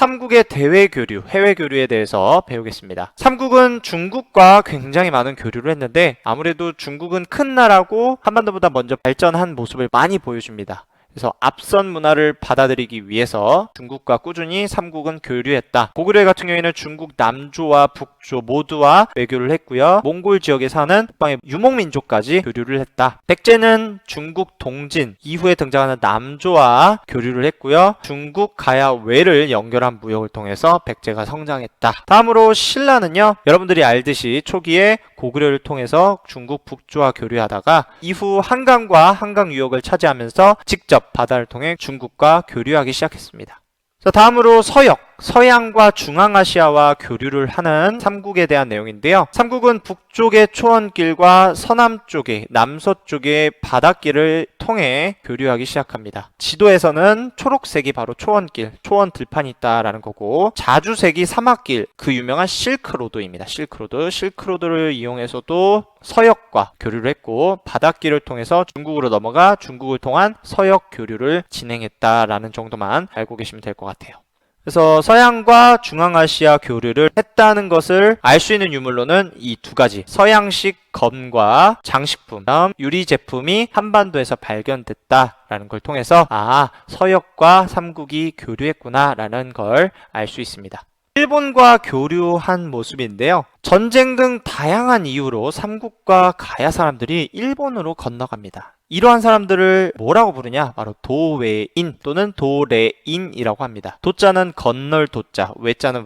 삼국의 대외 교류, 해외 교류에 대해서 배우겠습니다. 삼국은 중국과 굉장히 많은 교류를 했는데 아무래도 중국은 큰 나라고 한반도보다 먼저 발전한 모습을 많이 보여줍니다. 그래서 앞선 문화를 받아들이기 위해서 중국과 꾸준히 삼국은 교류했다. 고구려 같은 경우에는 중국 남조와 북조 모두와 외교를 했고요. 몽골 지역에 사는 북방의 유목민족까지 교류를 했다. 백제는 중국 동진 이후에 등장하는 남조와 교류를 했고요. 중국 가야 외를 연결한 무역을 통해서 백제가 성장했다. 다음으로 신라는요, 여러분들이 알듯이 초기에 고구려를 통해서 중국 북조와 교류하다가 이후 한강과 한강 유역을 차지하면서 직접 바다를 통해 중국과 교류하기 시작했습니다. 자, 다음으로 서양과 중앙아시아와 교류를 하는 삼국에 대한 내용인데요. 삼국은 북쪽의 초원길과 서남쪽의 남서쪽의 바닷길을 통해 교류하기 시작합니다. 지도에서는 초록색이 바로 초원길, 초원 들판이 있다라는 거고, 자주색이 사막길, 그 유명한 실크로드입니다. 실크로드를 이용해서도 서역과 교류를 했고, 바닷길을 통해서 중국으로 넘어가 중국을 통한 서역 교류를 진행했다라는 정도만 알고 계시면 될 것 같아요. 그래서 서양과 중앙아시아 교류를 했다는 것을 알 수 있는 유물로는 이 두 가지, 서양식 검과 장식품, 다음 유리 제품이 한반도에서 발견됐다라는 걸 통해서 서역과 삼국이 교류했구나 라는 걸 알 수 있습니다. 일본과 교류한 모습인데요. 전쟁 등 다양한 이유로 삼국과 가야 사람들이 일본으로 건너갑니다. 이러한 사람들을 뭐라고 부르냐? 바로 도외인 또는 도래인이라고 합니다. 도자는 건널 도자, 외자는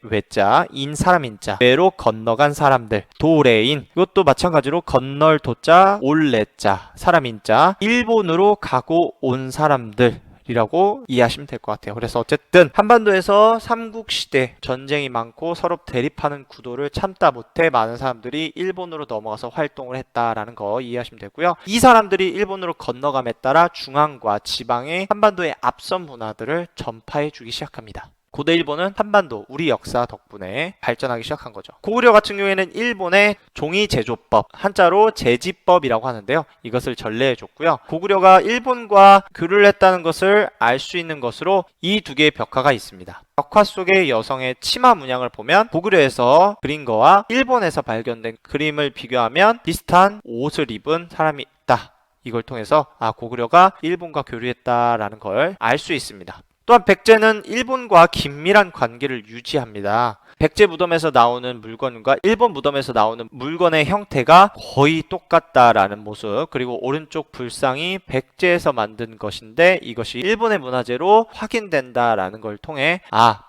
외자, 인 사람 인자, 외로 건너간 사람들, 도래인. 이것도 마찬가지로 건널 도자, 올레자, 사람 인자, 일본으로 가고 온 사람들 이라고 이해하시면 될 것 같아요. 그래서 어쨌든 한반도에서 삼국시대 전쟁이 많고 서로 대립하는 구도를 참다 못해 많은 사람들이 일본으로 넘어가서 활동을 했다라는 거 이해하시면 되고요. 이 사람들이 일본으로 건너감에 따라 중앙과 지방의 한반도의 앞선 문화들을 전파해 주기 시작합니다. 고대 일본은 한반도, 우리 역사 덕분에 발전하기 시작한 거죠. 고구려 같은 경우에는 일본의 종이 제조법, 한자로 제지법이라고 하는데요. 이것을 전래해 줬고요. 고구려가 일본과 교류를 했다는 것을 알 수 있는 것으로 이 두 개의 벽화가 있습니다. 벽화 속의 여성의 치마 문양을 보면 고구려에서 그린 거와 일본에서 발견된 그림을 비교하면 비슷한 옷을 입은 사람이 있다. 이걸 통해서 고구려가 일본과 교류했다라는 걸 알 수 있습니다. 또한 백제는 일본과 긴밀한 관계를 유지합니다. 백제 무덤에서 나오는 물건과 일본 무덤에서 나오는 물건의 형태가 거의 똑같다라는 모습, 그리고 오른쪽 불상이 백제에서 만든 것인데 이것이 일본의 문화재로 확인된다라는 걸 통해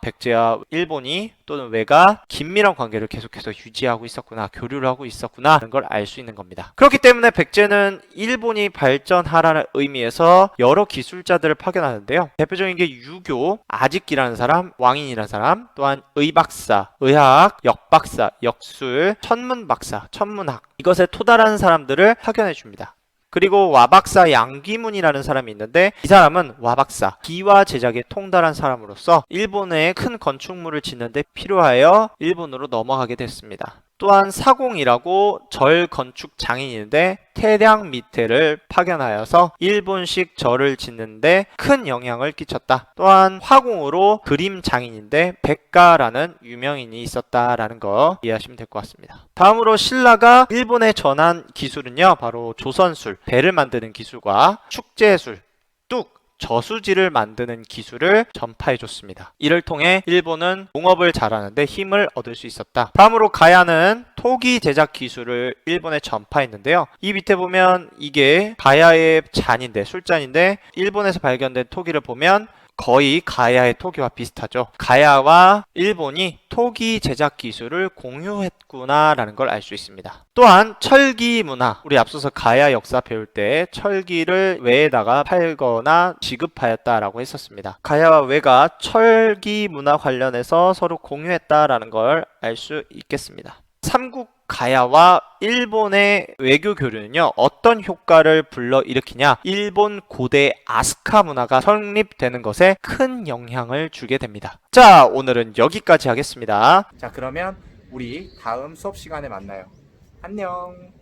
백제와 일본이 또는 외가 긴밀한 관계를 계속해서 유지하고 있었구나, 교류를 하고 있었구나 라는 걸 알 수 있는 겁니다. 그렇기 때문에 백제는 일본이 발전하라는 의미에서 여러 기술자들을 파견하는데요. 대표적인 게 유교, 아직기라는 사람, 왕인이라는 사람, 또한 의박사, 의학, 역박사, 역술, 천문박사, 천문학, 이것에 토달하는 사람들을 파견해 줍니다. 그리고 와박사 양귀문이라는 사람이 있는데 이 사람은 와박사, 기와 제작에 통달한 사람으로서 일본의 큰 건축물을 짓는데 필요하여 일본으로 넘어가게 됐습니다. 또한 사공이라고 절 건축 장인인데 태량 미테를 파견하여서 일본식 절을 짓는데 큰 영향을 끼쳤다. 또한 화공으로 그림 장인인데 백가라는 유명인이 있었다라는 거 이해하시면 될 것 같습니다. 다음으로 신라가 일본에 전한 기술은요, 바로 조선술, 배를 만드는 기술과 축제술, 저수지를 만드는 기술을 전파해 줬습니다. 이를 통해 일본은 농업을 잘하는데 힘을 얻을 수 있었다. 다음으로 가야는 토기 제작 기술을 일본에 전파했는데요. 이 밑에 보면 이게 가야의 잔인데, 술잔인데 일본에서 발견된 토기를 보면 거의 가야의 토기와 비슷하죠. 가야와 일본이 토기 제작 기술을 공유했구나 라는 걸 알 수 있습니다. 또한 철기 문화, 우리 앞서서 가야 역사 배울 때 철기를 외에다가 팔거나 지급하였다라고 했었습니다. 가야와 외가 철기 문화 관련해서 서로 공유했다라는 걸 알 수 있겠습니다. 삼국 가야와 일본의 외교 교류는요, 어떤 효과를 불러일으키냐? 일본 고대 아스카 문화가 성립되는 것에 큰 영향을 주게 됩니다. 자, 오늘은 여기까지 하겠습니다. 자, 그러면 우리 다음 수업 시간에 만나요. 안녕.